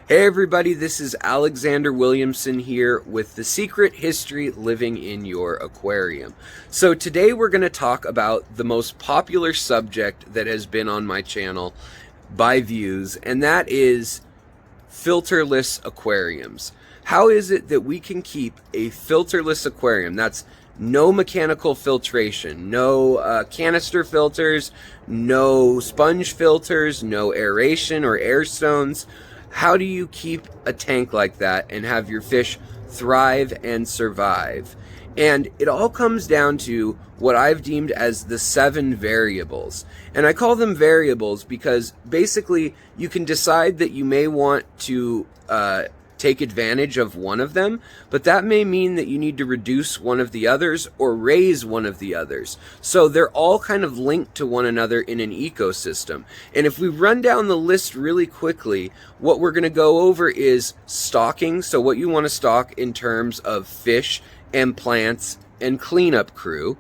Hey everybody, this is Alexander Williamson here with The Secret History Living in Your Aquarium. So today we're going to talk about the most popular subject that has been on my channel by views, and that is filterless aquariums. How is it that we can keep a filterless aquarium? That's no mechanical filtration, no canister filters, no sponge filters, no aeration or air stones. How do you keep a tank like that and have your fish thrive and survive? And it all comes down to what I've deemed as the 7 variables. And I call them variables because basically you can decide that you may want to take advantage of one of them, but that may mean that you need to reduce one of the others or raise one of the others. So they're all kind of linked to one another in an ecosystem. And if we run down the list really quickly, what we're going to go over is stocking. So what you want to stock in terms of fish and plants and cleanup crew,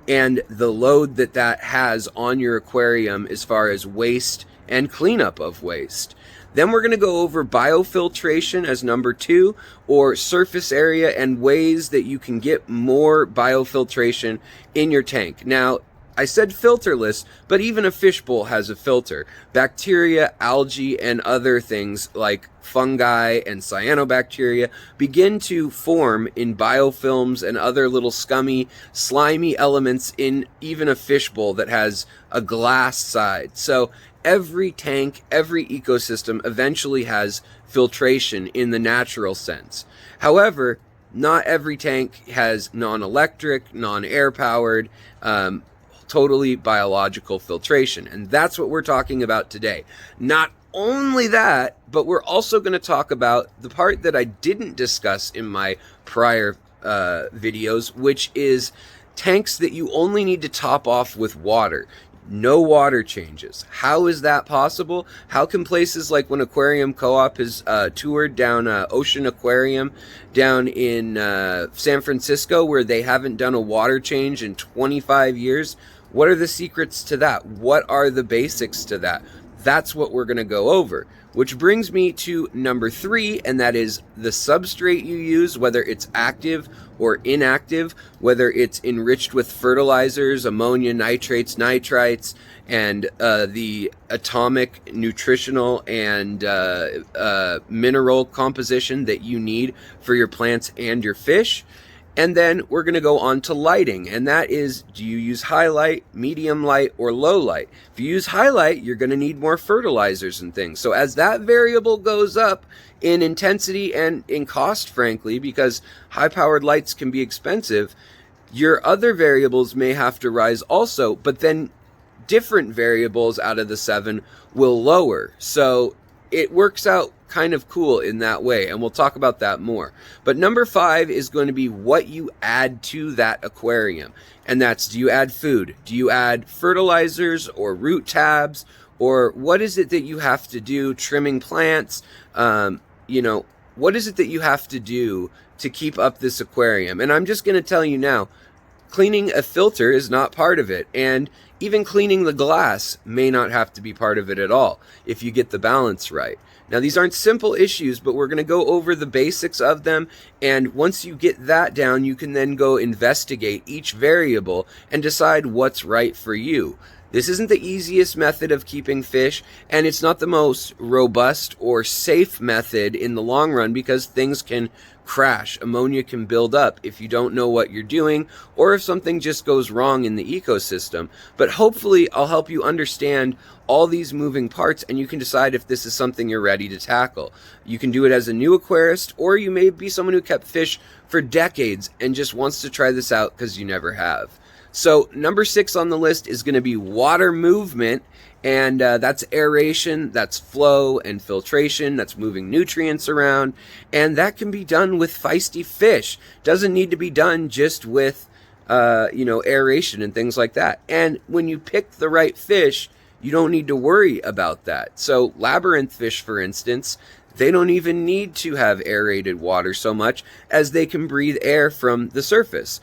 and the load that that has on your aquarium as far as waste and cleanup of waste. Then we're going to go over biofiltration as number 2, or surface area and ways that you can get more biofiltration in your tank. Now, I said filterless, but even a fishbowl has a filter. Bacteria, algae, and other things like fungi and cyanobacteria begin to form in biofilms and other little scummy, slimy elements in even a fishbowl that has a glass side. So every tank, every ecosystem eventually has filtration in the natural sense. However, not every tank has non-electric, non-air powered, totally biological filtration. And that's what we're talking about today. Not only that, but we're also going to talk about the part that I didn't discuss in my prior videos, which is tanks that you only need to top off with water. No water changes. How is that possible? How can places like when Aquarium Co-op has toured down Ocean Aquarium down in San Francisco, where they haven't done a water change in 25 years? What are the secrets to that? What are the basics to that? That's what we're going to go over. Which brings me to number 3, and that is the substrate you use, whether it's active or inactive, whether it's enriched with fertilizers, ammonia, nitrates, nitrites, and the atomic, nutritional, and mineral composition that you need for your plants and your fish. And then we're going to go on to lighting, and that is, do you use high light, medium light, or low light? If you use high light, you're going to need more fertilizers and things. So as that variable goes up in intensity and in cost, frankly, because high-powered lights can be expensive, your other variables may have to rise also, but then different variables out of the 7 will lower. So it works out kind of cool in that way, and we'll talk about that more. But number 5 is going to be what you add to that aquarium, and that's, do you add food? Do you add fertilizers or root tabs, or what is it that you have to do? Trimming plants, what is it that you have to do to keep up this aquarium? And I'm just going to tell you now, cleaning a filter is not part of it, and even cleaning the glass may not have to be part of it at all if you get the balance right. Now, these aren't simple issues, but we're going to go over the basics of them, and once you get that down, you can then go investigate each variable and decide what's right for you. This isn't the easiest method of keeping fish, and it's not the most robust or safe method in the long run because things can crash. Ammonia can build up if you don't know what you're doing, or if something just goes wrong in the ecosystem. But hopefully I'll help you understand all these moving parts, and you can decide if this is something you're ready to tackle. You can do it as a new aquarist, or you may be someone who kept fish for decades and just wants to try this out because you never have. So number 6 on the list is going to be water movement, and that's aeration, that's flow and filtration, that's moving nutrients around, and that can be done with feisty fish. Doesn't need to be done just with aeration and things like that. And when you pick the right fish, you don't need to worry about that. So labyrinth fish, for instance, they don't even need to have aerated water so much as they can breathe air from the surface.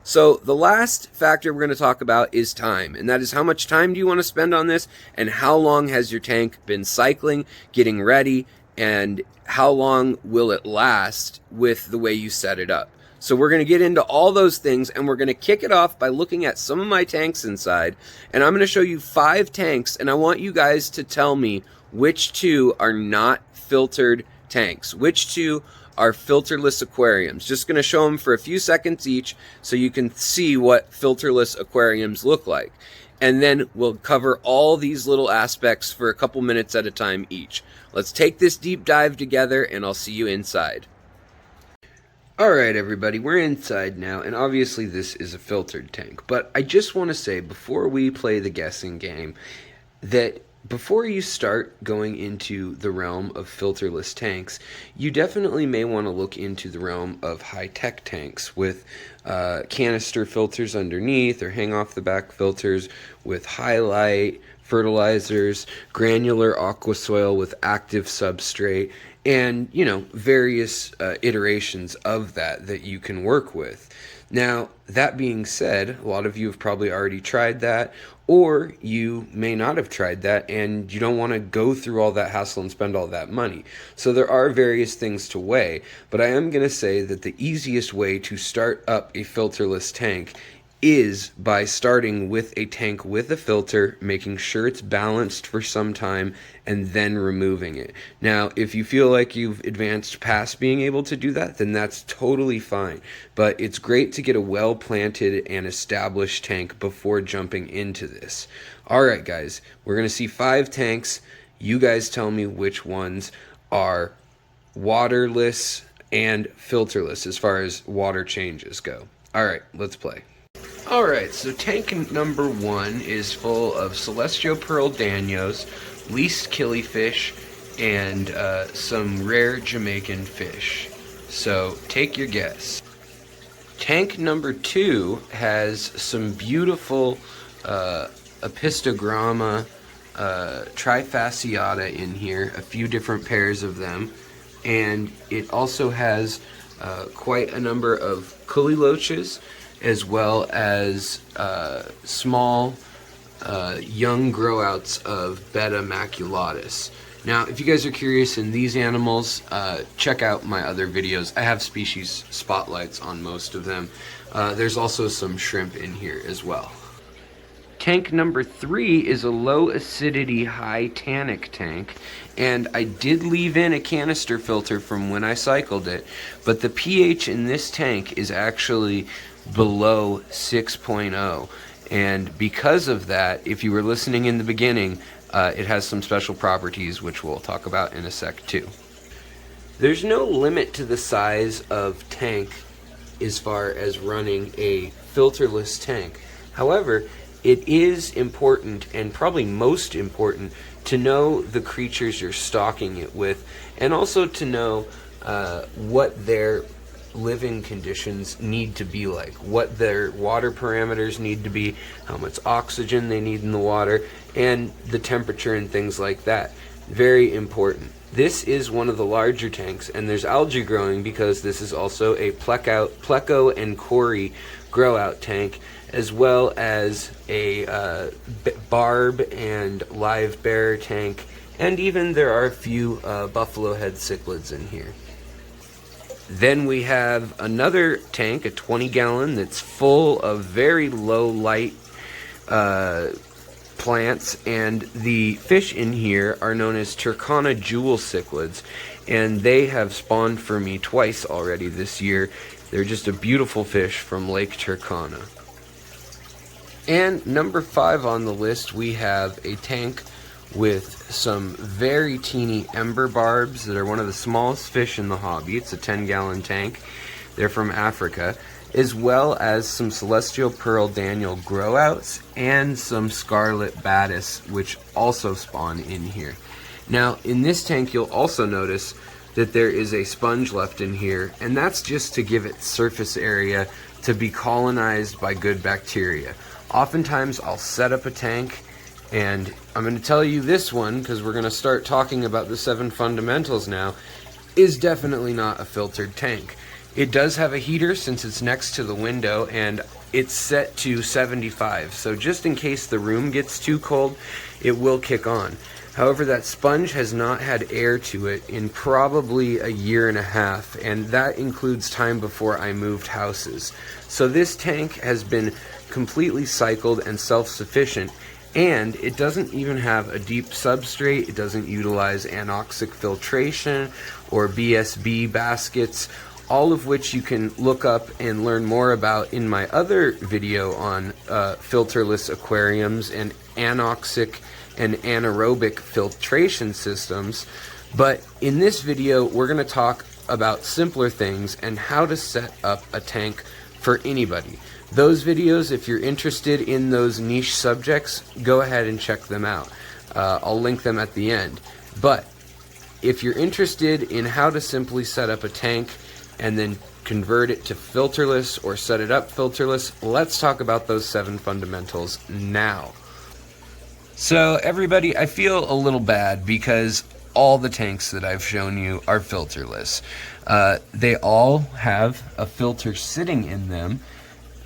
So the last factor we're going to talk about is time, and that is how much time do you want to spend on this, and how long has your tank been cycling, getting ready, and how long will it last with the way you set it up. So we're going to get into all those things, and we're going to kick it off by looking at some of my tanks inside. And I'm going to show you 5 tanks, and I want you guys to tell me which 2 are not filtered tanks, which 2 are filterless aquariums. Just going to show them for a few seconds each so you can see what filterless aquariums look like. And then we'll cover all these little aspects for a couple minutes at a time each. Let's take this deep dive together, and I'll see you inside. Alright everybody, we're inside now, and obviously this is a filtered tank, but I just want to say before we play the guessing game that before you start going into the realm of filterless tanks, you definitely may want to look into the realm of high-tech tanks with canister filters underneath, or hang-off-the-back filters with highlight, fertilizers, granular aqua soil with active substrate, and, you know, various iterations of that you can work with. Now, that being said, a lot of you have probably already tried that, or you may not have tried that, and you don't want to go through all that hassle and spend all that money. So there are various things to weigh, but I am going to say that the easiest way to start up a filterless tank is by starting with a tank with a filter, making sure it's balanced for some time, and then removing it. Now, if you feel like you've advanced past being able to do that, then that's totally fine. But it's great to get a well-planted and established tank before jumping into this. Alright guys, we're going to see 5 tanks. You guys tell me which ones are waterless and filterless as far as water changes go. Alright, let's play. Alright, so tank number 1 is full of Celestial Pearl Danios, least killifish, and some rare Jamaican fish. So take your guess. Tank number 2 has some beautiful Apistogramma trifasciata in here, a few different pairs of them, and it also has quite a number of culliloches, as well as small young growouts of Beta maculatus. Now, if you guys are curious in these animals, check out my other videos. I have species spotlights on most of them. There's also some shrimp in here as well. Tank number 3 is a low acidity, high tannic tank, and I did leave in a canister filter from when I cycled it, but the pH in this tank is actually below 6.0, and because of that, if you were listening in the beginning, it has some special properties which we'll talk about in a sec too. There's no limit to the size of tank as far as running a filterless tank. However, it is important, and probably most important, to know the creatures you're stocking it with, and also to know what their living conditions need to be like, what their water parameters need to be, how much oxygen they need in the water, and the temperature and things like that. Very important. This is one of the larger tanks, and there's algae growing because this is also a pleco and cory grow out tank, as well as a barb and live bear tank, and even there are a few buffalo head cichlids in here. Then we have another tank, a 20-gallon, that's full of very low light plants, and the fish in here are known as Turkana jewel cichlids, and they have spawned for me twice already this year. They're just a beautiful fish from Lake Turkana. And number 5 on the list, we have a tank with some very teeny ember barbs that are one of the smallest fish in the hobby. It's a 10-gallon tank. They're from Africa, as well as some Celestial Pearl Daniel growouts and some Scarlet Batis, which also spawn in here. Now, in this tank, you'll also notice that there is a sponge left in here, and that's just to give it surface area to be colonized by good bacteria. Oftentimes, I'll set up a tank, and I'm going to tell you this one, because we're going to start talking about the 7 fundamentals now, is definitely not a filtered tank. It does have a heater since it's next to the window, and it's set to 75, so just in case the room gets too cold, it will kick on. However, that sponge has not had air to it in probably a year and a half, and that includes time before I moved houses. So this tank has been completely cycled and self-sufficient, and it doesn't even have a deep substrate. It doesn't utilize anoxic filtration or BSB baskets, all of which you can look up and learn more about in my other video on filterless aquariums and anoxic and anaerobic filtration systems. But in this video, we're going to talk about simpler things and how to set up a tank for anybody. Those videos, if you're interested in those niche subjects, go ahead and check them out. I'll link them at the end. But if you're interested in how to simply set up a tank and then convert it to filterless or set it up filterless, let's talk about those 7 fundamentals now. So everybody, I feel a little bad because all the tanks that I've shown you are filterless. They all have a filter sitting in them,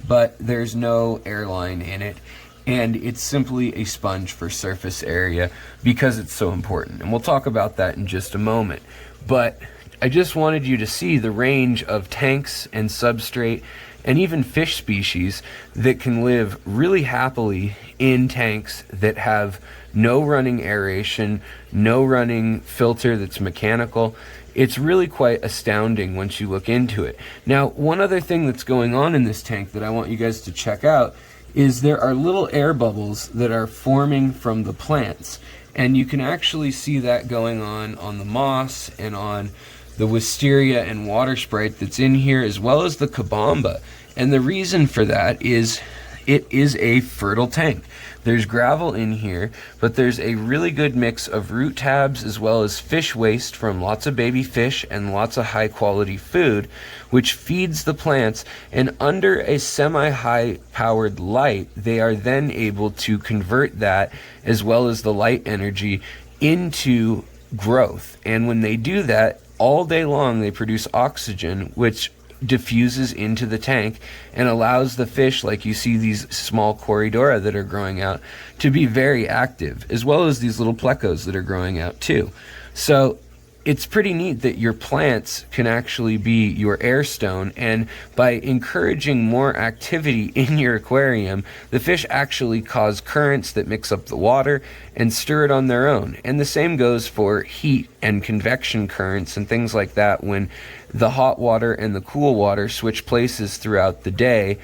but there's no airline in it, and it's simply a sponge for surface area because it's so important. And we'll talk about that in just a moment. But I just wanted you to see the range of tanks and substrate and even fish species that can live really happily in tanks that have no running aeration, no running filter that's mechanical. It's really quite astounding once you look into it. Now, one other thing that's going on in this tank that I want you guys to check out is there are little air bubbles that are forming from the plants, and you can actually see that going on the moss and on the wisteria and water sprite that's in here, as well as the kabamba. And the reason for that is it is a fertile tank. There's gravel in here, but there's a really good mix of root tabs as well as fish waste from lots of baby fish and lots of high quality food, which feeds the plants. And under a semi-high powered light, they are then able to convert that as well as the light energy into growth. And when they do that, all day long they produce oxygen, which diffuses into the tank and allows the fish, like you see these small Corydora that are growing out, to be very active, as well as these little plecos that are growing out too. So it's pretty neat that your plants can actually be your air stone, and by encouraging more activity in your aquarium, the fish actually cause currents that mix up the water and stir it on their own. And the same goes for heat and convection currents and things like that. When the hot water and the cool water switch places throughout the day,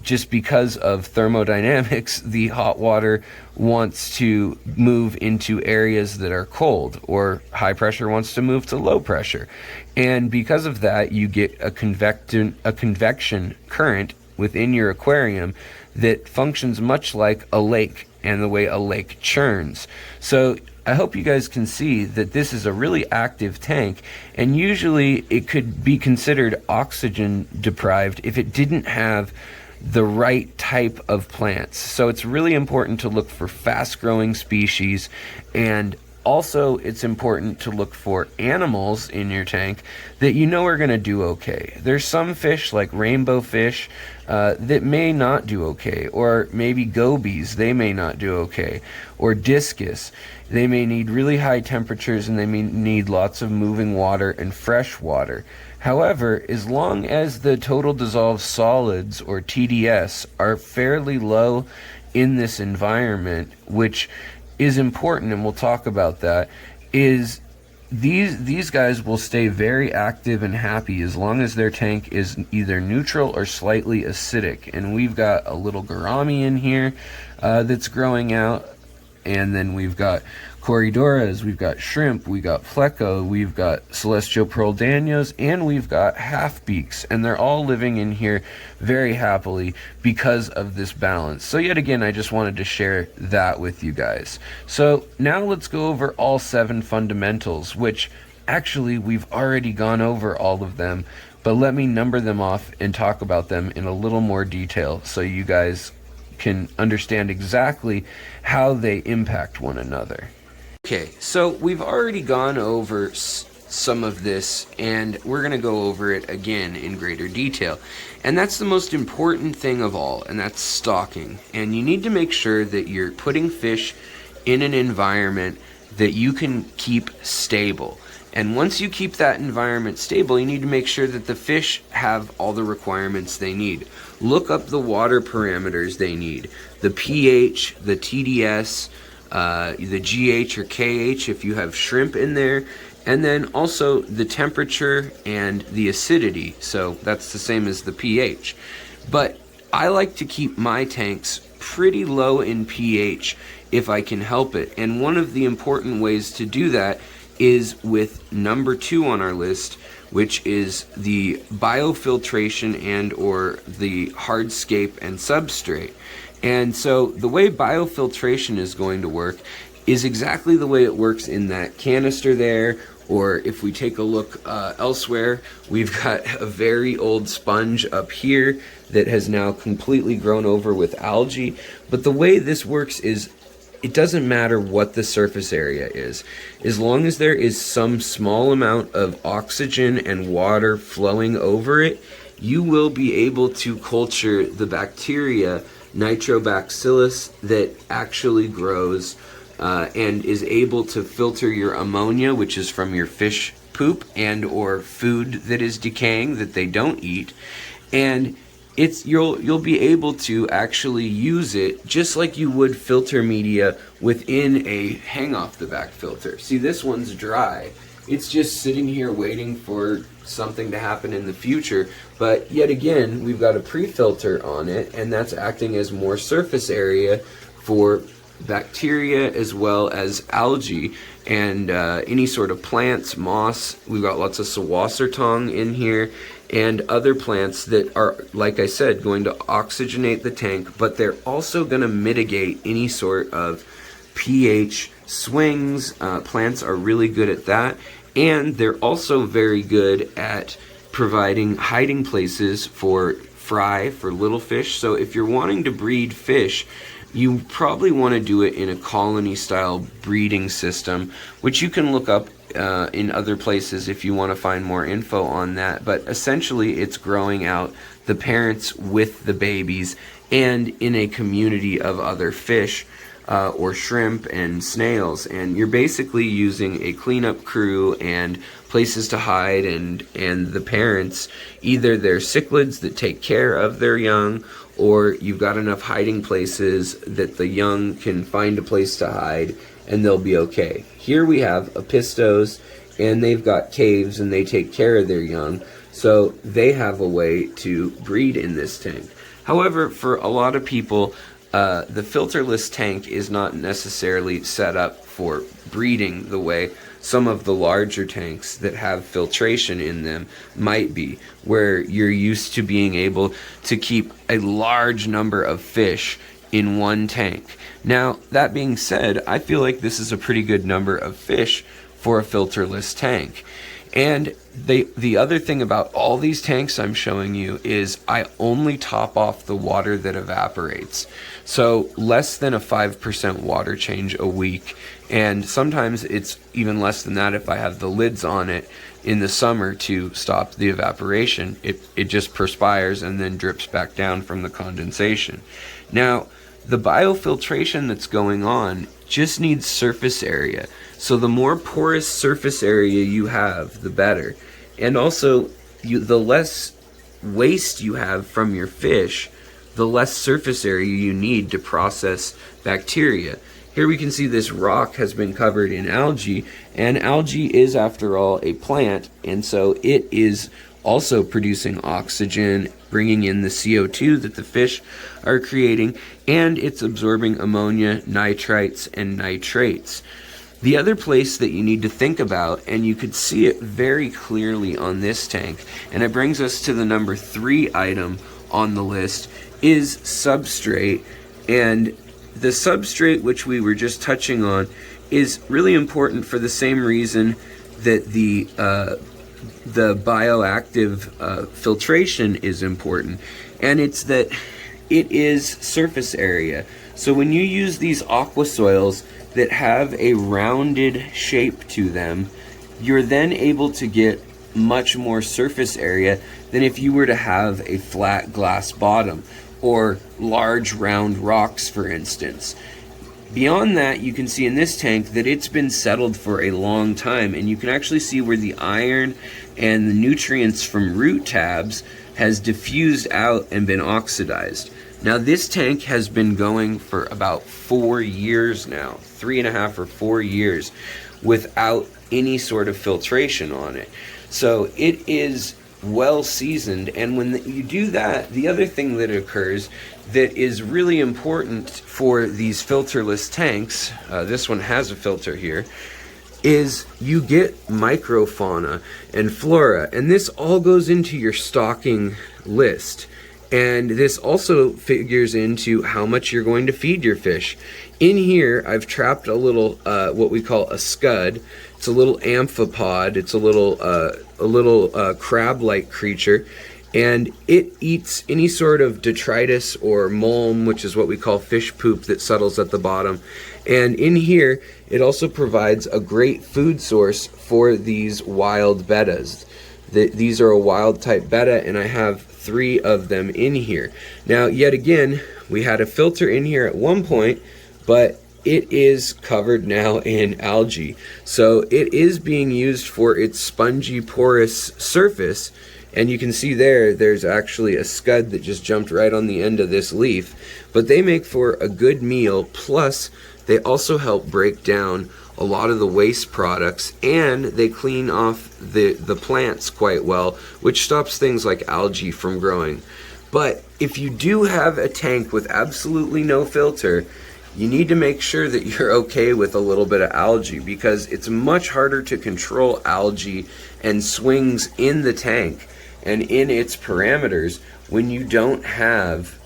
just because of thermodynamics, the hot water wants to move into areas that are cold, or high pressure wants to move to low pressure. And because of that, you get a convection current within your aquarium that functions much like a lake and the way a lake churns. So I hope you guys can see that this is a really active tank, and usually it could be considered oxygen deprived if it didn't have the right type of plants. So it's really important to look for fast growing species, and also it's important to look for animals in your tank that you know are going to do okay. There's some fish like rainbow fish that may not do okay, or maybe gobies, they may not do okay, or discus. They may need really high temperatures and they may need lots of moving water and fresh water. However, as long as the total dissolved solids, or TDS, are fairly low in this environment, which is important, and we'll talk about that, is these guys will stay very active and happy as long as their tank is either neutral or slightly acidic. And we've got a little gourami in here that's growing out, and then we've got Corydoras, we've got shrimp, we've got pleco, we've got celestial pearl danios, and we've got half beaks, and they're all living in here very happily because of this balance. So yet again, I just wanted to share that with you guys. So now let's go over all 7 fundamentals, which actually we've already gone over all of them, but let me number them off and talk about them in a little more detail so you guys can understand exactly how they impact one another. Okay, so we've already gone over some of this, and we're going to go over it again in greater detail. And that's the most important thing of all, and that's stocking. And you need to make sure that you're putting fish in an environment that you can keep stable. And once you keep that environment stable, you need to make sure that the fish have all the requirements they need. Look up the water parameters they need, the pH, the TDS, the GH or KH if you have shrimp in there, and then also the temperature and the acidity. So that's the same as the pH. But I like to keep my tanks pretty low in pH if I can help it. And one of the important ways to do that is with number 2 on our list, which is the biofiltration and or the hardscape and substrate. And so the way biofiltration is going to work is exactly the way it works in that canister there, or if we take a look elsewhere, we've got a very old sponge up here that has now completely grown over with algae. But the way this works is it doesn't matter what the surface area is. As long as there is some small amount of oxygen and water flowing over it, you will be able to culture the bacteria Nitrobacillus that actually grows and is able to filter your ammonia, which is from your fish poop and or food that is decaying that they don't eat. And you'll be able to actually use it just like you would filter media within a hang off the back filter. See, this one's dry. It's just sitting here waiting for something to happen in the future. But yet again, we've got a pre-filter on it, and that's acting as more surface area for bacteria as well as algae and any sort of plants, moss. We've got lots of Sawassertong in here and other plants that are, like I said, going to oxygenate the tank, but they're also going to mitigate any sort of pH swings. Plants are really good at that, and they're also very good at providing hiding places for fry, for little fish. So if you're wanting to breed fish, you probably want to do it in a colony style breeding system, which you can look up in other places if you want to find more info on that. But essentially it's growing out the parents with the babies and in a community of other fish or shrimp and snails, and you're basically using a cleanup crew and places to hide and the parents, either they're cichlids that take care of their young, or you've got enough hiding places that the young can find a place to hide and they'll be okay. Here we have apistos, and they've got caves and they take care of their young, so they have a way to breed in this tank. However, for a lot of people, the filterless tank is not necessarily set up for breeding the way some of the larger tanks that have filtration in them might be, where you're used to being able to keep a large number of fish in one tank. Now, that being said, I feel like this is a pretty good number of fish for a filterless tank. And the other thing about all these tanks I'm showing you is I only top off the water that evaporates. So less than a 5% water change a week. And sometimes it's even less than that if I have the lids on it in the summer to stop the evaporation. It just perspires and then drips back down from the condensation. Now, the biofiltration that's going on just needs surface area. So the more porous surface area you have, the better. And also, the less waste you have from your fish, the less surface area you need to process bacteria. Here we can see this rock has been covered in algae, and algae is, after all, a plant, and so it is also producing oxygen, bringing in the CO2 that the fish are creating, and it's absorbing ammonia, nitrites, and nitrates. The other place that you need to think about, and you could see it very clearly on this tank, and it brings us to the number 3 item on the list, is substrate. And the substrate, which we were just touching on, is really important for the same reason that the bioactive filtration is important, and it's that it is surface area. So when you use these aqua soils that have a rounded shape to them, you're then able to get much more surface area than if you were to have a flat glass bottom or large round rocks, for instance. Beyond that, you can see in this tank that it's been settled for a long time, and you can actually see where the iron and the nutrients from root tabs has diffused out and been oxidized. Now this tank has been going for about 4 years now, 3.5 or 4 years, without any sort of filtration on it. So it is well seasoned, and when you do that, the other thing that occurs that is really important for these filterless tanks, this one has a filter here, is you get mikrofauna and flora, and this all goes into your stocking list. And this also figures into how much you're going to feed your fish. In here, I've trapped a little, what we call a scud. It's a little amphipod. It's a little crab-like creature, and it eats any sort of detritus or mulm, which is what we call fish poop that settles at the bottom. And in here, it also provides a great food source for these wild bettas. These are a wild type betta, and I have 3 of them in here. Now, yet again, we had a filter in here at one point, but it is covered now in algae. So it is being used for its spongy, porous surface, and you can see there's actually a scud that just jumped right on the end of this leaf. But they make for a good meal, plus they also help break down a lot of the waste products, and they clean off the plants quite well, which stops things like algae from growing. But if you do have a tank with absolutely no filter, you need to make sure that you're okay with a little bit of algae, because it's much harder to control algae and swings in the tank and in its parameters when you don't have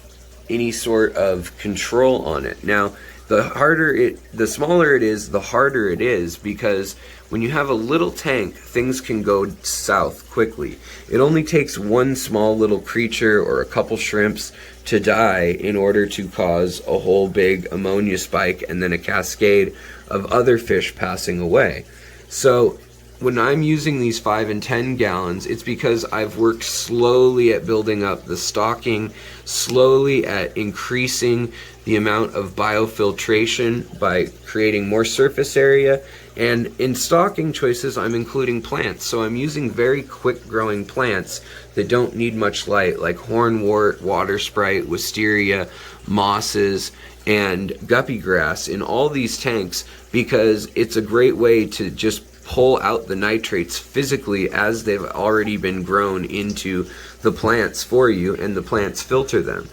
any sort of control on it. Now, the smaller it is, the harder it is, because when you have a little tank, things can go south quickly. It only takes one small little creature or a couple shrimps to die in order to cause a whole big ammonia spike and then a cascade of other fish passing away. So when I'm using these 5 and 10 gallons, it's because I've worked slowly at building up the stocking, slowly at increasing the amount of biofiltration by creating more surface area. And in stocking choices, I'm including plants. So I'm using very quick growing plants that don't need much light, like hornwort, water sprite, wisteria, mosses, and guppy grass in all these tanks, because it's a great way to just pull out the nitrates physically as they've already been grown into the plants for you, and the plants filter them.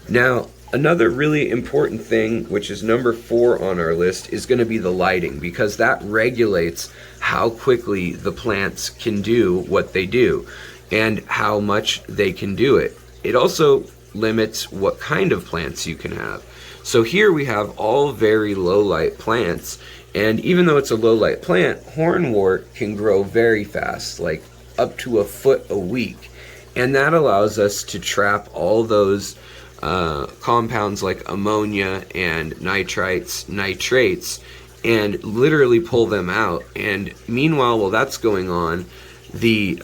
Now, another really important thing, which is number 4 on our list, is going to be the lighting, because that regulates how quickly the plants can do what they do and how much they can do it. It also limits what kind of plants you can have. So here we have all very low light plants, and even though it's a low light plant, hornwort can grow very fast, like up to a foot a week, and that allows us to trap all those compounds like ammonia and nitrites, nitrates, and literally pull them out. And meanwhile, while that's going on, the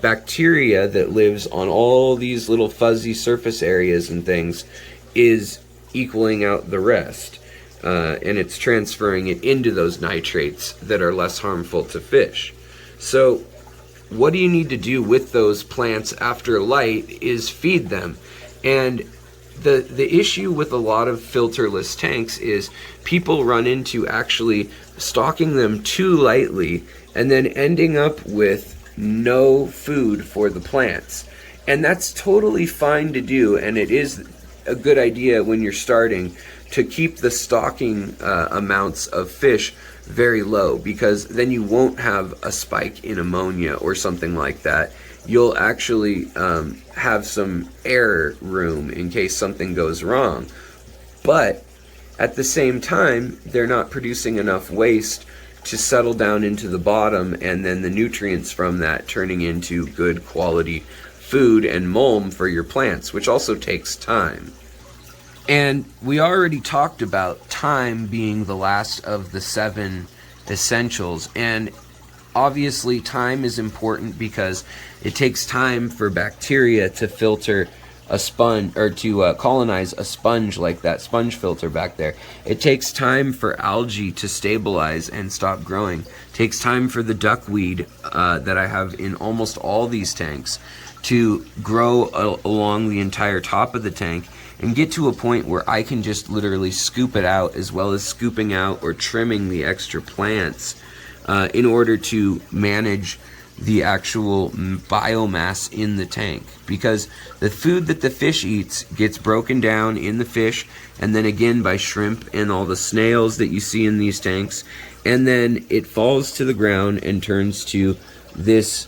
bacteria that lives on all these little fuzzy surface areas and things is equaling out the rest, and it's transferring it into those nitrates that are less harmful to fish. So what do you need to do with those plants after light is feed them. And the issue with a lot of filterless tanks is people run into actually stocking them too lightly and then ending up with no food for the plants. And that's totally fine to do, and it is a good idea when you're starting to keep the stocking amounts of fish very low, because then you won't have a spike in ammonia or something like that. You'll actually have some air room in case something goes wrong. But at the same time, they're not producing enough waste to settle down into the bottom, and then the nutrients from that turning into good quality food and mulm for your plants, which also takes time. And we already talked about time being the last of the 7 essentials, and obviously time is important because it takes time for bacteria to filter a sponge, or to colonize a sponge like that sponge filter back there. It takes time for algae to stabilize and stop growing. It takes time for the duckweed that I have in almost all these tanks to grow along the entire top of the tank and get to a point where I can just literally scoop it out, as well as scooping out or trimming the extra plants in order to manage the actual biomass in the tank, because the food that the fish eats gets broken down in the fish, and then again by shrimp and all the snails that you see in these tanks, and then it falls to the ground and turns to this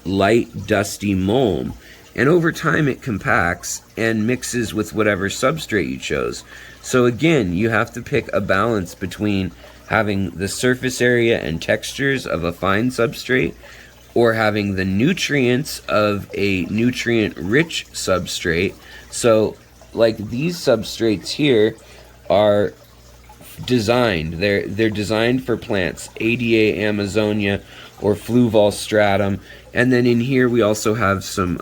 light dusty mulm, and over time it compacts and mixes with whatever substrate you chose. So again, you have to pick a balance between having the surface area and textures of a fine substrate, or having the nutrients of a nutrient-rich substrate. So, like these substrates here are designed. They're designed for plants, ADA Amazonia or Fluval stratum. And then in here we also have some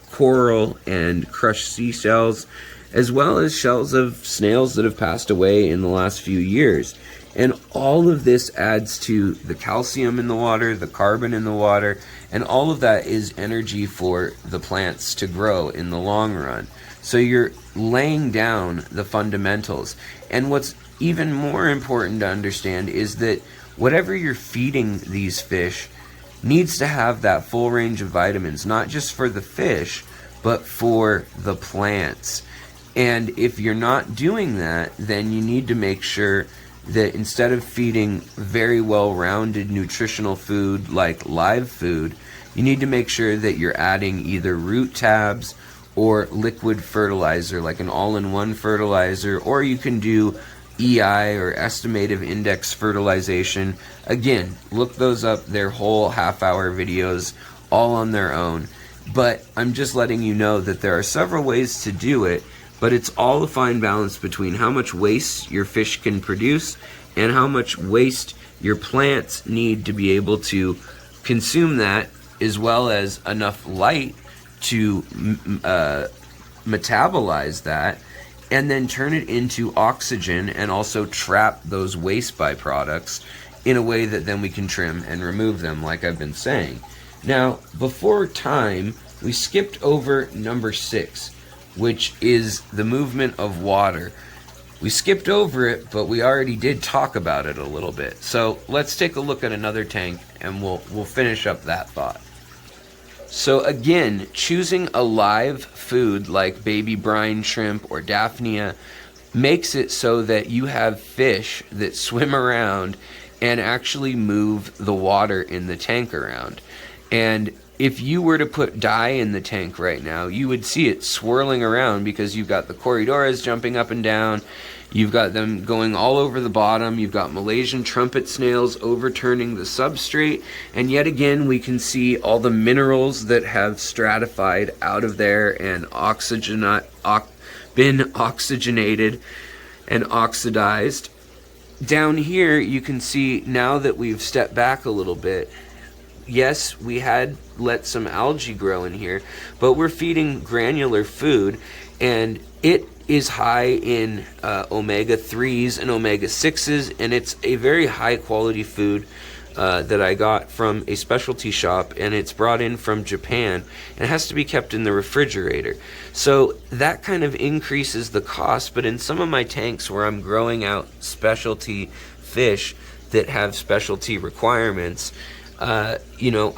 coral and crushed seashells, as well as shells of snails that have passed away in the last few years. And all of this adds to the calcium in the water, the carbon in the water, and all of that is energy for the plants to grow in the long run. So you're laying down the fundamentals. And what's even more important to understand is that whatever you're feeding these fish needs to have that full range of vitamins, not just for the fish, but for the plants. And if you're not doing that, then you need to make sure that instead of feeding very well-rounded nutritional food like live food, you need to make sure that you're adding either root tabs or liquid fertilizer, like an all-in-one fertilizer, or you can do EI or estimative index fertilization. Again, look those up. They're whole half-hour videos all on their own. But I'm just letting you know that there are several ways to do it, but it's all a fine balance between how much waste your fish can produce and how much waste your plants need to be able to consume that, as well as enough light to metabolize that and then turn it into oxygen and also trap those waste byproducts in a way that then we can trim and remove them, like I've been saying. Now, before time, we skipped over number 6, which is the movement of water. We skipped over it, but we already did talk about it a little bit. So let's take a look at another tank and we'll finish up that thought. So again, choosing a live food like baby brine shrimp or Daphnia makes it so that you have fish that swim around and actually move the water in the tank around. And if you were to put dye in the tank right now, you would see it swirling around because you've got the Corydoras jumping up and down, you've got them going all over the bottom, you've got Malaysian trumpet snails overturning the substrate, and yet again we can see all the minerals that have stratified out of there and been oxygenated and oxidized. Down here you can see, now that we've stepped back a little bit, yes, we had let some algae grow in here, but we're feeding granular food, and it is high in omega-3s and omega-6s, and it's a very high quality food that I got from a specialty shop, and it's brought in from Japan, and it has to be kept in the refrigerator. So that kind of increases the cost, but in some of my tanks where I'm growing out specialty fish that have specialty requirements, I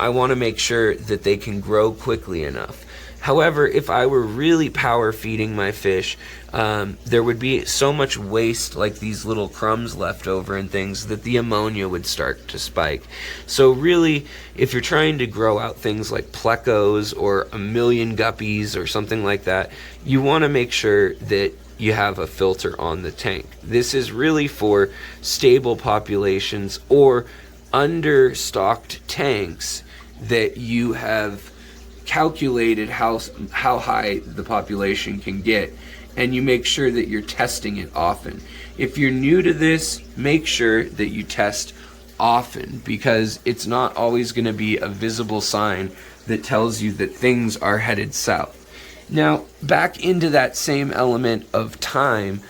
want to make sure that they can grow quickly enough. However, if I were really power feeding my fish, there would be so much waste, like these little crumbs left over and things, that the ammonia would start to spike. So really, if you're trying to grow out things like plecos or a million guppies or something like that, you want to make sure that you have a filter on the tank. This is really for stable populations or understocked tanks that you have calculated how high the population can get, and you make sure that you're testing it often. If you're new to this, make sure that you test often, because it's not always going to be a visible sign that tells you that things are headed south. Now, back into that same element of time,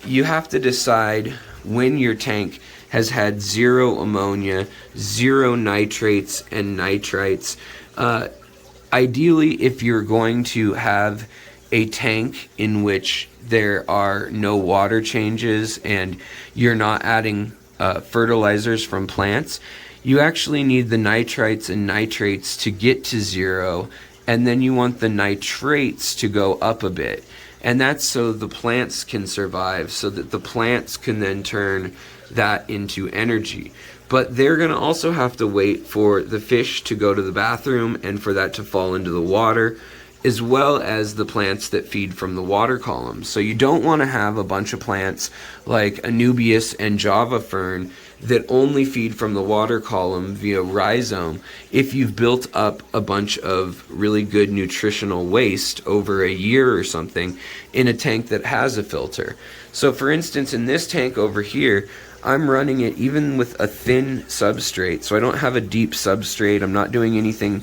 you have to decide when your tank has had 0 ammonia, 0 nitrates and nitrites. Ideally, if you're going to have a tank in which there are no water changes and you're not adding fertilizers from plants, you actually need the nitrites and nitrates to get to 0, and then you want the nitrates to go up a bit. And that's so the plants can survive, so that the plants can then turn that into energy. But they're going to also have to wait for the fish to go to the bathroom and for that to fall into the water, as well as the plants that feed from the water column. So you don't want to have a bunch of plants like Anubias and Java fern that only feed from the water column via rhizome if you've built up a bunch of really good nutritional waste over a year or something in a tank that has a filter. So for instance, in this tank over here, I'm running it even with a thin substrate, so I don't have a deep substrate. I'm not doing anything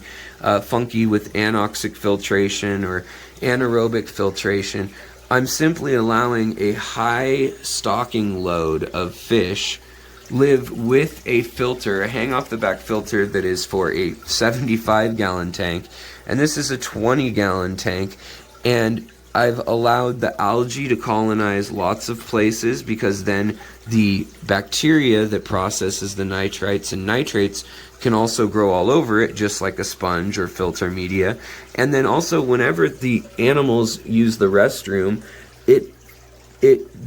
funky with anoxic filtration or anaerobic filtration. I'm simply allowing a high stocking load of fish live with a filter, a hang off the back filter that is for a 75-gallon tank, and this is a 20-gallon tank, and I've allowed the algae to colonize lots of places, because then the bacteria that processes the nitrites and nitrates can also grow all over it, just like a sponge or filter media. And then also, whenever the animals use the restroom, it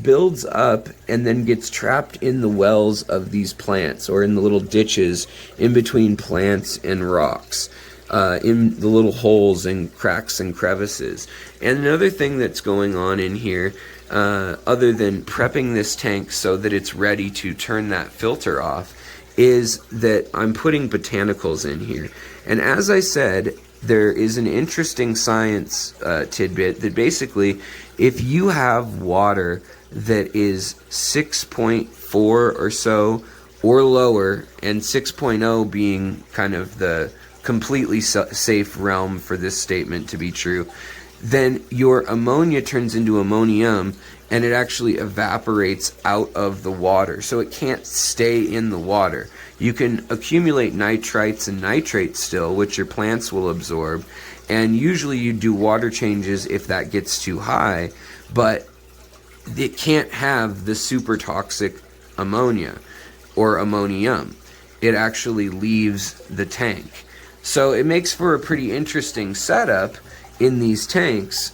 builds up and then gets trapped in the wells of these plants, or in the little ditches in between plants and rocks, in the little holes and cracks and crevices. And another thing that's going on in here, other than prepping this tank so that it's ready to turn that filter off, is that I'm putting botanicals in here. And as I said, there is an interesting science tidbit that basically, if you have water that is 6.4 or so or lower, and 6.0 being kind of the completely safe realm for this statement to be true, then your ammonia turns into ammonium, and it actually evaporates out of the water, so it can't stay in the water. You can accumulate nitrites and nitrates still, which your plants will absorb, and usually you do water changes if that gets too high, but it can't have the super toxic ammonia or ammonium. It actually leaves the tank. So it makes for a pretty interesting setup in these tanks,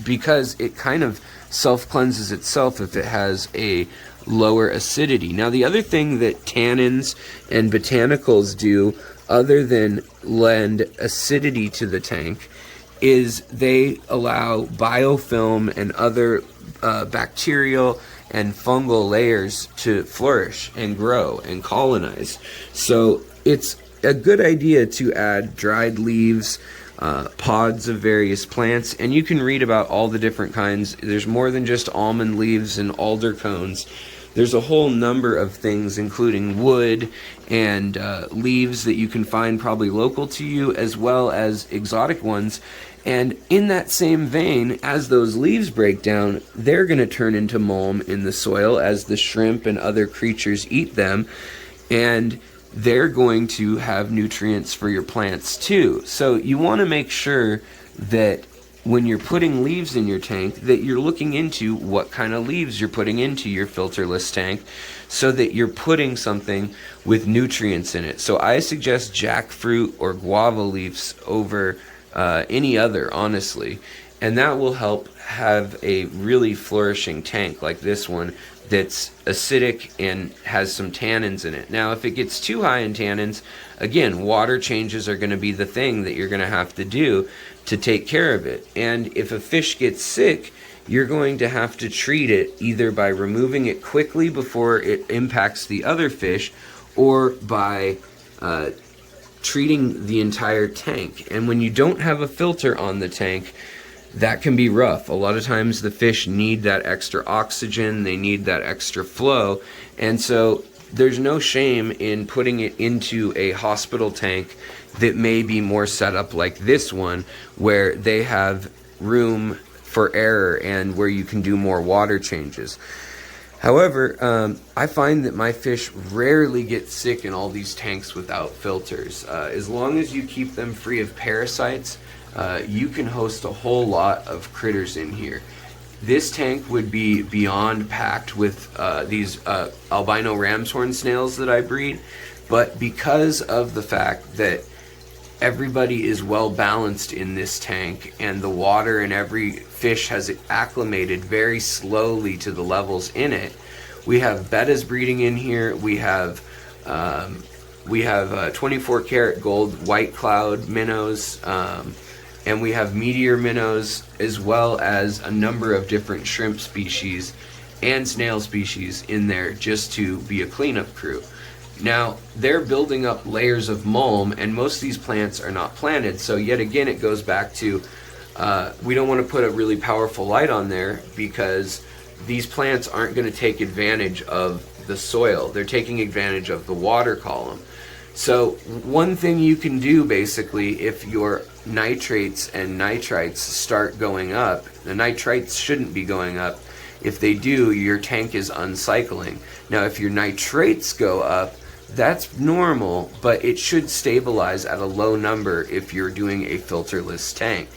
because it kind of self-cleanses itself if it has a lower acidity. Now, the other thing that tannins and botanicals do, other than lend acidity to the tank, is they allow biofilm and other bacterial and fungal layers to flourish and grow and colonize. So it's a good idea to add dried leaves, pods of various plants, and you can read about all the different kinds. There's more than just almond leaves and alder cones. There's a whole number of things, including wood and leaves that you can find probably local to you, as well as exotic ones. And in that same vein, as those leaves break down, they're going to turn into mulch in the soil as the shrimp and other creatures eat them, and they're going to have nutrients for your plants too. So you want to make sure that when you're putting leaves in your tank, that you're looking into what kind of leaves you're putting into your filterless tank, so that you're putting something with nutrients in it. So I suggest jackfruit or guava leaves over any other, honestly, and that will help have a really flourishing tank like this one that's acidic and has some tannins in it. Now, if it gets too high in tannins, again, water changes are going to be the thing that you're going to have to do to take care of it. And if a fish gets sick, you're going to have to treat it either by removing it quickly before it impacts the other fish, or by treating the entire tank. And when you don't have a filter on the tank, that can be rough. A lot of times the fish need that extra oxygen, they need that extra flow, and so there's no shame in putting it into a hospital tank that may be more set up like this one, where they have room for error and where you can do more water changes. However, I find that my fish rarely get sick in all these tanks without filters. As long as you keep them free of parasites, you can host a whole lot of critters in here. This tank would be beyond packed with these albino ram's horn snails that I breed, but because of the fact that everybody is well balanced in this tank and the water and every fish has acclimated very slowly to the levels in it, we have bettas breeding in here. We have 24 karat gold white cloud minnows, and we have meteor minnows, as well as a number of different shrimp species and snail species in there just to be a cleanup crew. Now, they're building up layers of mulm, and most of these plants are not planted, so yet again it goes back to we don't want to put a really powerful light on there, because these plants aren't going to take advantage of the soil. They're taking advantage of the water column. So one thing you can do, basically, if your nitrates and nitrites start going up, the nitrites shouldn't be going up. If they do, your tank is uncycling. Now, if your nitrates go up, that's normal, but it should stabilize at a low number if you're doing a filterless tank.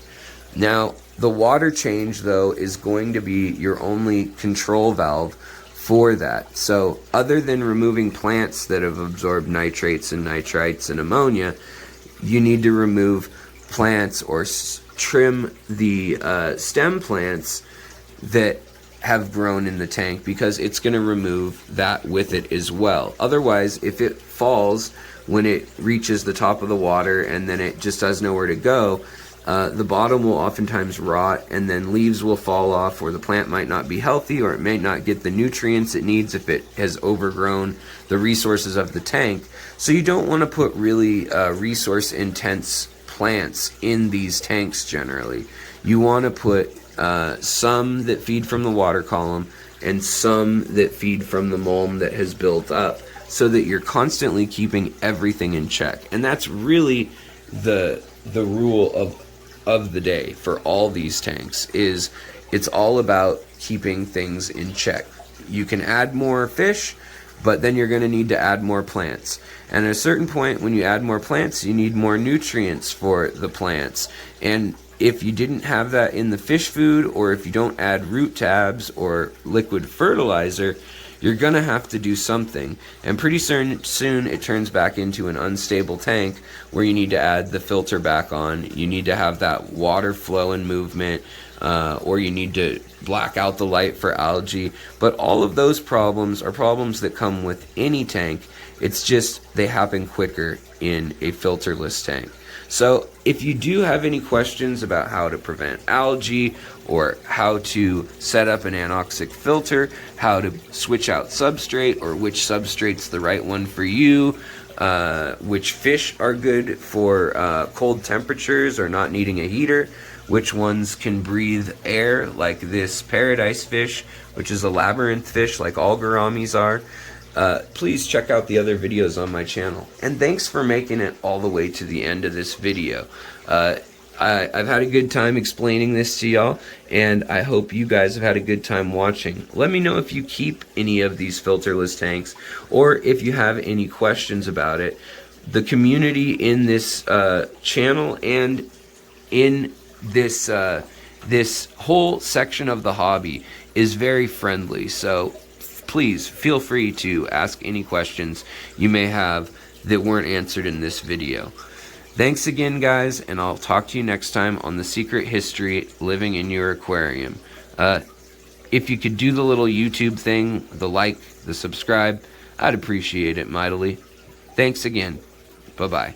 Now, the water change, though, is going to be your only control valve for that. So other than removing plants that have absorbed nitrates and nitrites and ammonia, you need to remove plants or trim the stem plants that have grown in the tank, because it's going to remove that with it as well. Otherwise, if it falls when it reaches the top of the water and then it just doesn't know where to go, the bottom will oftentimes rot, and then leaves will fall off, or the plant might not be healthy, or it may not get the nutrients it needs if it has overgrown the resources of the tank. So you don't want to put really resource intense plants in these tanks generally. You want to put some that feed from the water column and some that feed from the mulm that has built up, so that you're constantly keeping everything in check. And that's really the rule of the day for all these tanks, is it's all about keeping things in check. You can add more fish, but then you're going to need to add more plants. And at a certain point, when you add more plants, you need more nutrients for the plants. And if you didn't have that in the fish food, or if you don't add root tabs or liquid fertilizer, you're going to have to do something. And pretty soon it turns back into an unstable tank where you need to add the filter back on. You need to have that water flow and movement, or you need to black out the light for algae. But all of those problems are problems that come with any tank. It's just they happen quicker in a filterless tank. So if you do have any questions about how to prevent algae, or how to set up an anoxic filter, how to switch out substrate, or which substrate's the right one for you, which fish are good for cold temperatures or not needing a heater, which ones can breathe air, like this paradise fish, which is a labyrinth fish like all gouramis are, please check out the other videos on my channel. And thanks for making it all the way to the end of this video. I've had a good time explaining this to y'all, and I hope you guys have had a good time watching. Let me know if you keep any of these filterless tanks, or if you have any questions about it. The community in this channel and in this this whole section of the hobby is very friendly, so please feel free to ask any questions you may have that weren't answered in this video. Thanks again, guys, and I'll talk to you next time on The Secret History Living in Your Aquarium. If you could do the little YouTube thing, the like, the subscribe, I'd appreciate it mightily. Thanks again. Bye-bye.